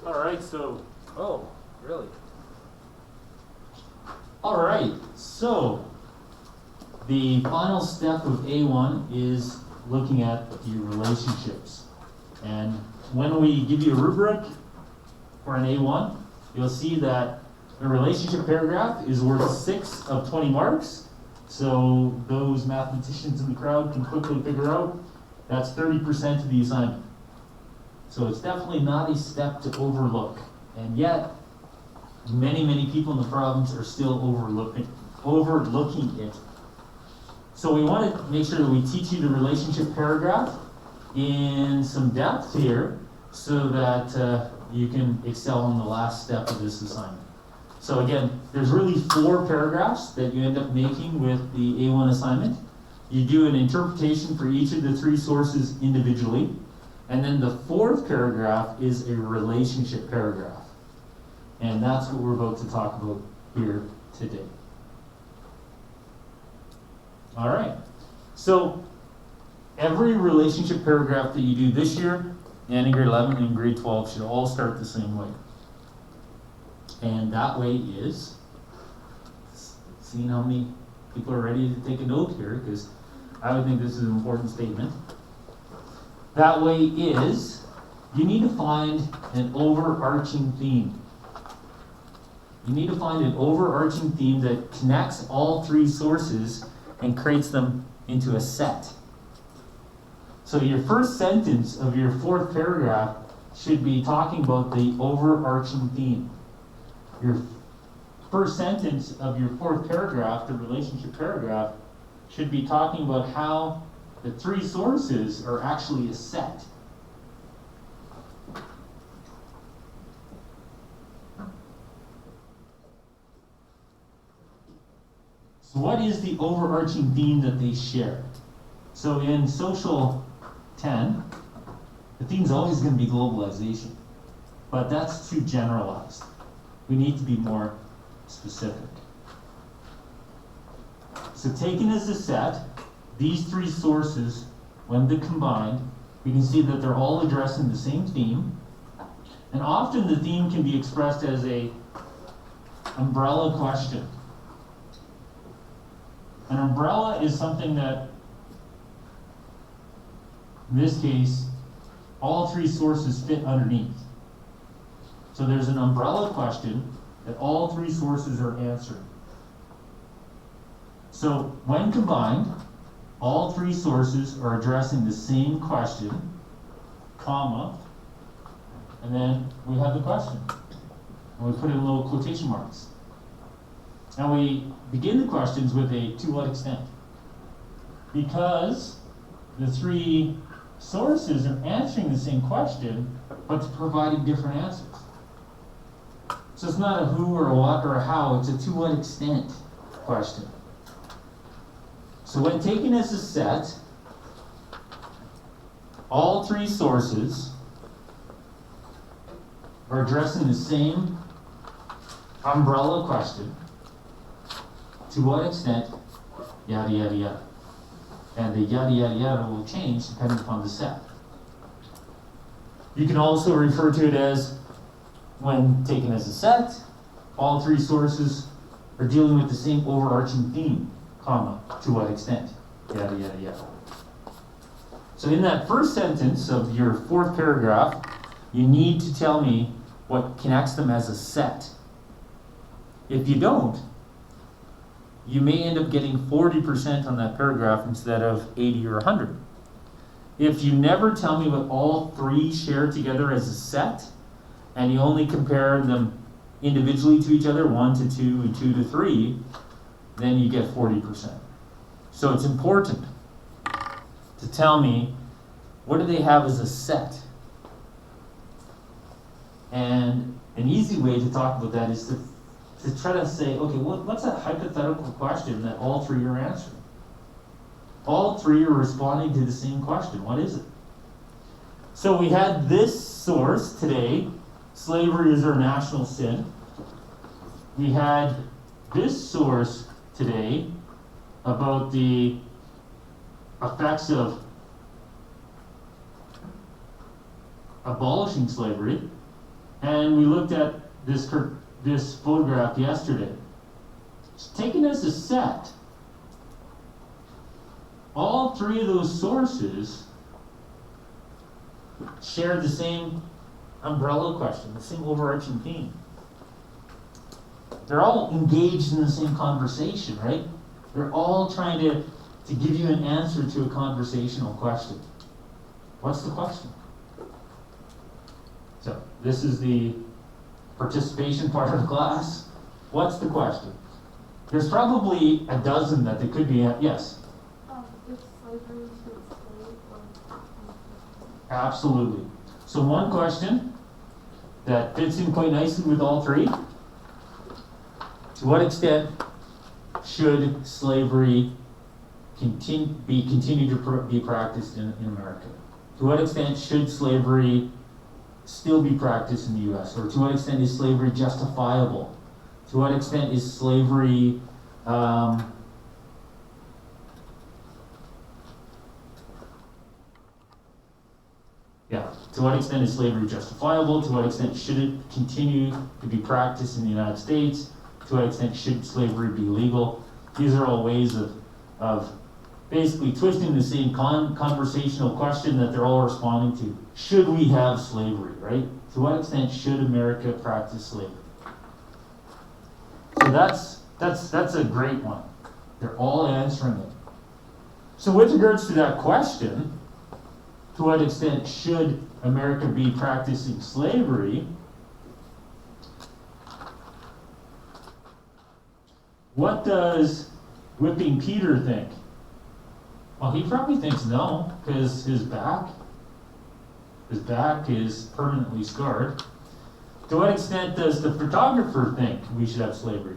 All right, so, Oh, really? All right, so the final step of A1 is looking at your relationships. And when we give you a rubric for an A1, you'll see that the relationship paragraph is worth 6 of 20 marks. So those mathematicians in the crowd can quickly figure out that's 30% of the assignment. So it's definitely not a step to overlook. And yet, many people in the province are still overlooking it. So we want to make sure that we teach you the relationship paragraph in some depth here so that you can excel in the last step of this assignment. So again, there's really 4 paragraphs that you end up making with the A1 assignment. You do an interpretation for each of the 3 sources individually, and then the 4th paragraph is a relationship paragraph. And that's what we're about to talk about here today. All right, so every relationship paragraph that you do this year, and in grade 11 and grade 12, should all start the same way. And that way is, seeing how many people are ready to take a note here, because I would think this is an important statement. That way is, you need to find an overarching theme. You need to find an overarching theme that connects all 3 sources and creates them into a set. So your first sentence of your 4th paragraph should be talking about the overarching theme. Your first sentence of your 4th paragraph, the relationship paragraph, should be talking about how the 3 sources are actually a set. So what is the overarching theme that they share? So in Social 10, the theme's always going to be globalization, but that's too generalized. We need to be more specific. So taken as a set, these 3 sources, when they're combined, we can see that they're all addressing the same theme. And often the theme can be expressed as a umbrella question. An umbrella is something that, in this case, all 3 sources fit underneath. So there's an umbrella question that all 3 sources are answering. So when combined, all 3 sources are addressing the same question, comma, and then we have the question. And we put in little quotation marks. And we begin the questions with a to what extent? Because the 3 sources are answering the same question, but providing different answers. So it's not a who or a what or a how, it's a to what extent question. So when taken as a set, all 3 sources are addressing the same umbrella question. To what extent, yada, yada, yada. And the yada, yada, yada will change depending upon the set. You can also refer to it as, when taken as a set, all 3 sources are dealing with the same overarching theme, comma, to what extent, yada, yada, yada. So in that first sentence of your 4th paragraph, you need to tell me what connects them as a set. If you don't, you may end up getting 40% on that paragraph instead of 80 or 100. If you never tell me what all 3 share together as a set, and you only compare them individually to each other, 1 to 2 and 2 to 3, then you get 40%. So it's important to tell me, what do they have as a set? And an easy way to talk about that is to try to say, okay, what's a hypothetical question that all 3 are answering? All 3 are responding to the same question. What is it? So we had this source today, slavery is our national sin. We had this source today about the effects of abolishing slavery. And we looked at this photograph yesterday. It's taken as a set. All three of those sources share the same umbrella question, the same overarching theme. They're all engaged in the same conversation, right? They're all trying to give you an answer to a conversational question. What's the question? So, this is the participation part of the class. What's the question? There's probably a dozen that they could be at. Yes? If slavery should stay or... Absolutely. So one question that fits in quite nicely with all three. To what extent should slavery continue to be practiced in America? To what extent should slavery still be practiced in the U.S.? Or to what extent is slavery justifiable? To what extent is slavery to what extent is slavery justifiable? To what extent should it continue to be practiced in the United States? To what extent should slavery be legal? These are all ways of basically twisting the same conversational question that they're all responding to. Should we have slavery, right? To what extent should America practice slavery? So that's a great one. They're all answering it. So with regards to that question, to what extent should America be practicing slavery? What does Whipping Peter think? Well, he probably thinks no, because his back is permanently scarred. To what extent does the photographer think we should have slavery?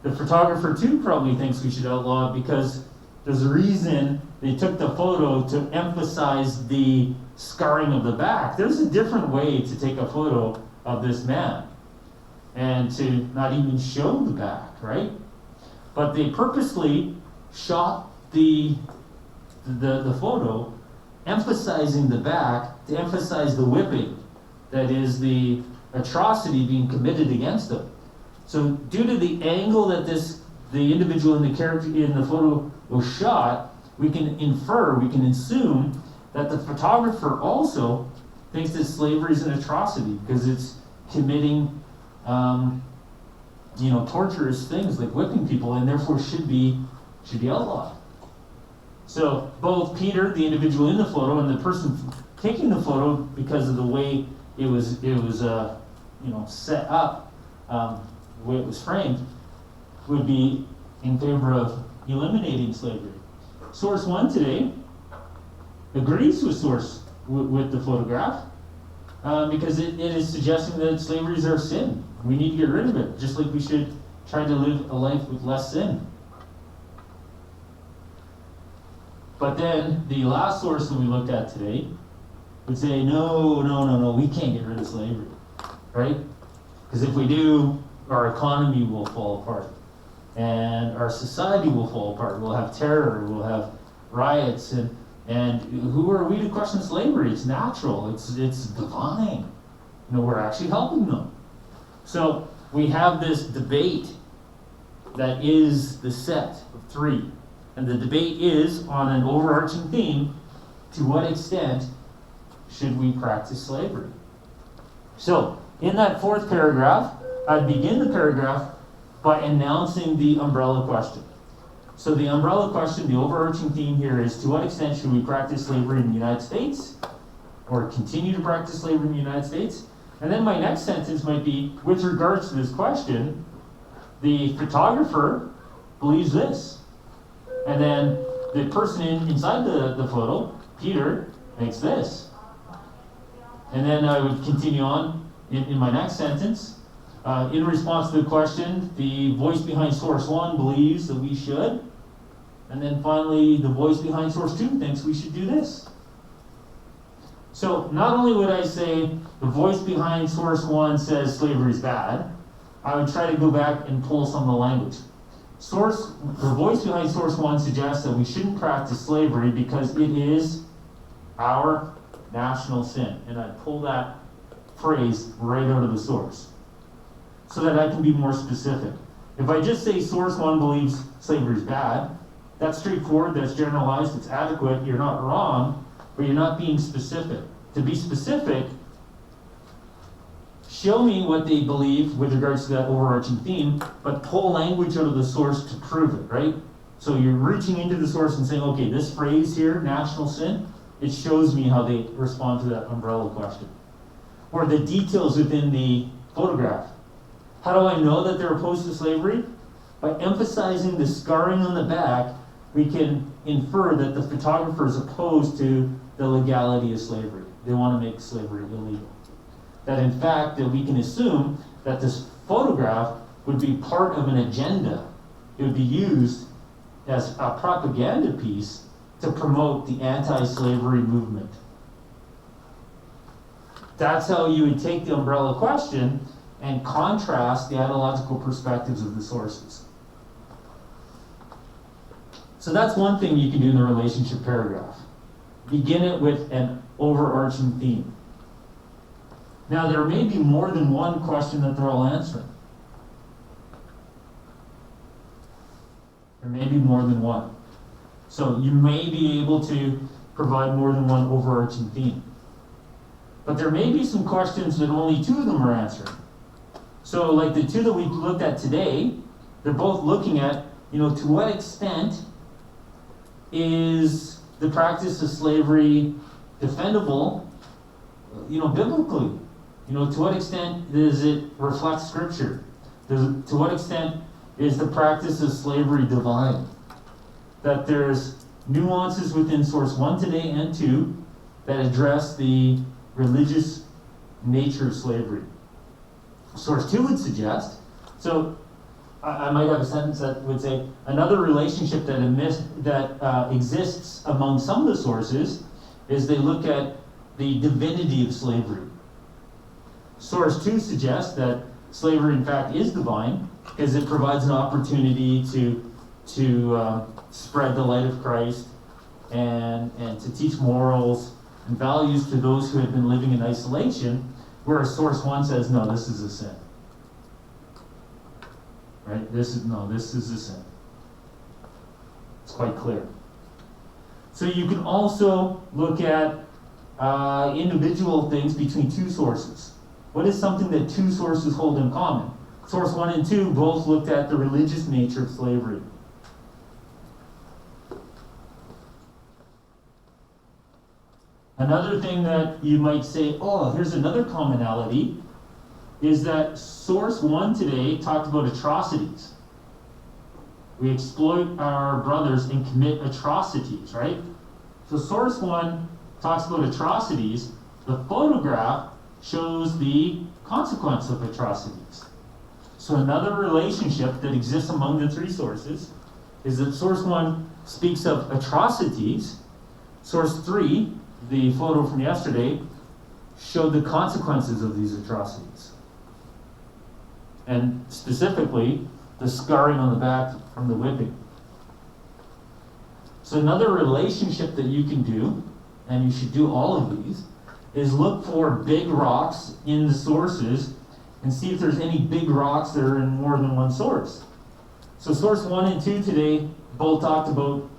The photographer too probably thinks we should outlaw it because there's a reason they took the photo to emphasize the scarring of the back. There's a different way to take a photo of this man and to not even show the back, right? But they purposely shot the photo emphasizing the back to emphasize the whipping, that is the atrocity being committed against them. So due to the angle that the individual in the character in the photo was shot, we can infer, we can assume that the photographer also thinks that slavery is an atrocity because it's committing torturous things like whipping people, and therefore should be outlawed. So both Peter, the individual in the photo, and the person taking the photo, because of the way it was set up, the way it was framed, would be in favor of eliminating slavery. Source 1 today agrees with with the photograph because it is suggesting that slavery is our sin. We need to get rid of it, just like we should try to live a life with less sin. But then the last source that we looked at today would say, no, we can't get rid of slavery, right? Because if we do, our economy will fall apart, and our society will fall apart. We'll have terror, we'll have riots, and who are we to question slavery? It's natural, it's divine. We're actually helping them. So we have this debate that is the set of three. And the debate is on an overarching theme: to what extent should we practice slavery? So, in that fourth paragraph, I'd begin the paragraph by announcing the umbrella question. So the umbrella question, the overarching theme here is: to what extent should we practice slavery in the United States? Or continue to practice slavery in the United States? And then my next sentence might be, with regards to this question, the photographer believes this. And then the person inside the photo, Peter, thinks this. And then I would continue on in my next sentence. In response to the question, the voice behind source 1 believes that we should. And then finally, the voice behind source 2 thinks we should do this. So not only would I say the voice behind source 1 says slavery is bad, I would try to go back and pull some of the language. The voice behind source 1 suggests that we shouldn't practice slavery because it is our national sin. And I'd pull that phrase right out of the source, so that I can be more specific. If I just say source one believes slavery is bad, that's straightforward, that's generalized, it's adequate, you're not wrong, but you're not being specific. To be specific, show me what they believe with regards to that overarching theme, but pull language out of the source to prove it, right? So you're reaching into the source and saying, okay, this phrase here, national sin, it shows me how they respond to that umbrella question. Or the details within the photograph. How do I know that they're opposed to slavery? By emphasizing the scarring on the back, we can infer that the photographer is opposed to the legality of slavery. They want to make slavery illegal. That in fact, that we can assume that this photograph would be part of an agenda. It would be used as a propaganda piece to promote the anti-slavery movement. That's how you would take the umbrella question and contrast the ideological perspectives of the sources. So that's one thing you can do in the relationship paragraph. Begin it with an overarching theme. Now, there may be more than one question that they're all answering. There may be more than one. So you may be able to provide more than one overarching theme. But there may be some questions that only two of them are answering. So like the two that we looked at today, they're both looking at, to what extent is the practice of slavery defendable, biblically? To what extent does it reflect Scripture? To what extent is the practice of slavery divine? That there's nuances within source 1 today and 2 that address the religious nature of slavery. Source 2 would suggest, so I might have a sentence that would say, another relationship that exists among some of the sources is they look at the divinity of slavery. Source 2 suggests that slavery in fact is divine because it provides an opportunity to spread the light of Christ and to teach morals and values to those who have been living in isolation, whereas source 1 says, no, this is a sin. Right? This is a sin. It's quite clear. So you can also look at individual things between two sources. What is something that two sources hold in common? Source 1 and 2 both looked at the religious nature of slavery. Another thing that you might say, here's another commonality, is that source 1 today talked about atrocities. We exploit our brothers and commit atrocities, right? So source 1 talks about atrocities. The photograph shows the consequence of atrocities. So another relationship that exists among the three sources is that source 1 speaks of atrocities. Source 3, the photo from yesterday, showed the consequences of these atrocities. And specifically, the scarring on the back from the whipping. So another relationship that you can do, and you should do all of these, is look for big rocks in the sources and see if there's any big rocks that are in more than one source. So source 1 and 2 today both talked about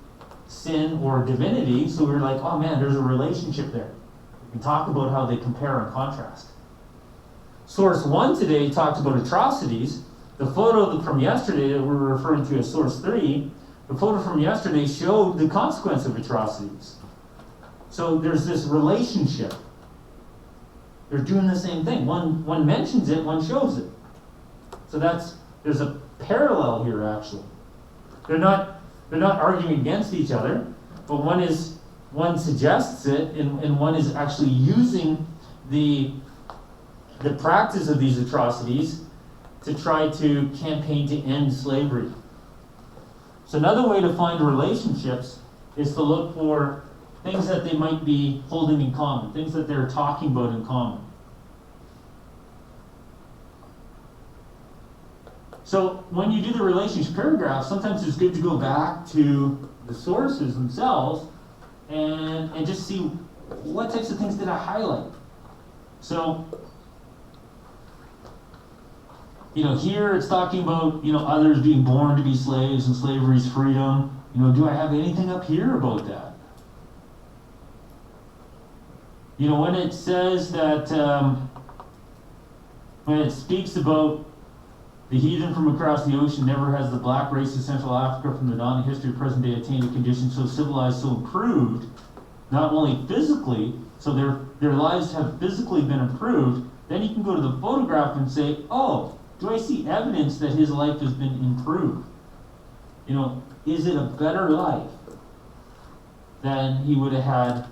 sin or divinity, so we were like, oh man, there's a relationship there. We can talk about how they compare and contrast. Source 1 today talked about atrocities. The photo from yesterday that we're referring to as source 3, the photo from yesterday showed the consequence of atrocities. So there's this relationship. They're doing the same thing. One mentions it, one shows it. So there's a parallel here actually. They're not arguing against each other, but one suggests it and one is actually using the practice of these atrocities to try to campaign to end slavery. So another way to find relationships is to look for things that they might be holding in common, things that they're talking about in common. So when you do the relationship paragraph, sometimes it's good to go back to the sources themselves and just see what types of things did I highlight. So Here it's talking about, others being born to be slaves and slavery's freedom. Do I have anything up here about that? When it says that, when it speaks about the heathen from across the ocean, never has the black race of Central Africa from the dawn of history to present day attained a condition so civilized, so improved, not only physically, so their lives have physically been improved, then you can go to the photograph and say, oh, do I see evidence that his life has been improved? Is it a better life than he would have had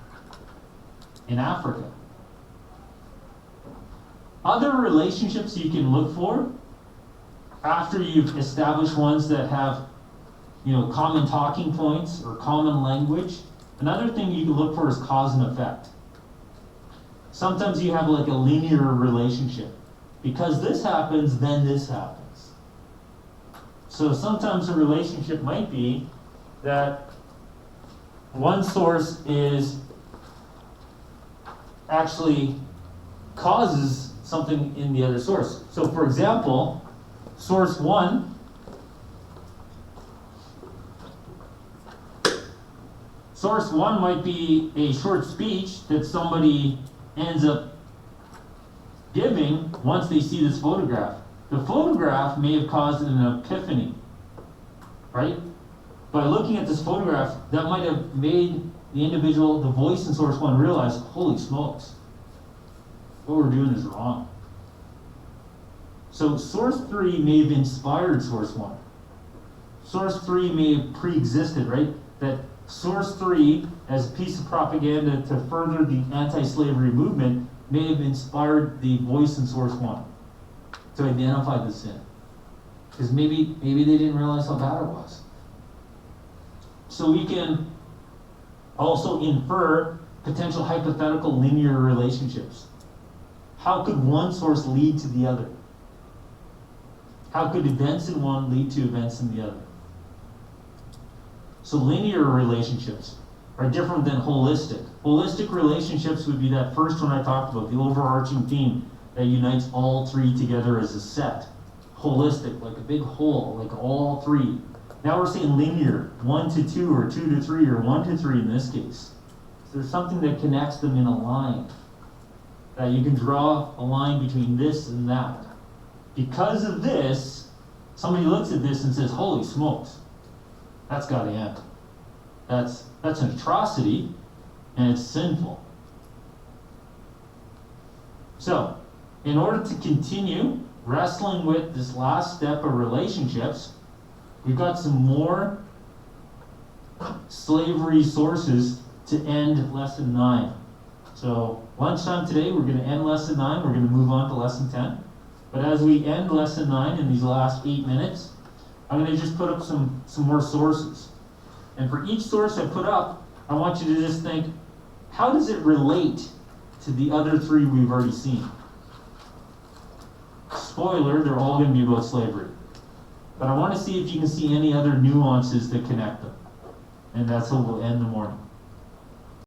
in Africa? Other relationships you can look for after you've established ones that have, common talking points or common language. Another thing you can look for is cause and effect. Sometimes you have like a linear relationship. Because this happens, then this happens. So sometimes a relationship might be that one source is actually causes something in the other source. So for example, source 1 might be a short speech that somebody ends up giving once they see this photograph. The photograph may have caused an epiphany, right? By looking at this photograph, that might have made the individual, the voice in source 1, realize, holy smokes, what we're doing is wrong. So source 3 may have inspired source 1. Source 3 may have pre-existed, right? That source 3, as a piece of propaganda to further the anti-slavery movement, may have inspired the voice in source 1 to identify the sin. Because maybe they didn't realize how bad it was. So we can also infer potential hypothetical linear relationships. How could one source lead to the other? How could events in one lead to events in the other? So linear relationships are different than holistic. Holistic relationships would be that first one I talked about, the overarching theme that unites all three together as a set. Holistic, like a big whole, like all three. Now we're saying linear, 1 to 2 or 2 to 3 or 1 to 3 in this case. So there's something that connects them in a line. That you can draw a line between this and that. Because of this, somebody looks at this and says, holy smokes, that's got to end. That's an atrocity, and it's sinful. So, in order to continue wrestling with this last step of relationships, we've got some more slavery sources to end lesson 9. So, lunchtime today, we're going to end lesson 9. We're going to move on to lesson 10. But as we end lesson 9 in these last 8 minutes, I'm going to just put up some more sources. And for each source I put up, I want you to just think, how does it relate to the other 3 we've already seen? Spoiler, they're all going to be about slavery. But I want to see if you can see any other nuances that connect them. And that's how we'll end the morning.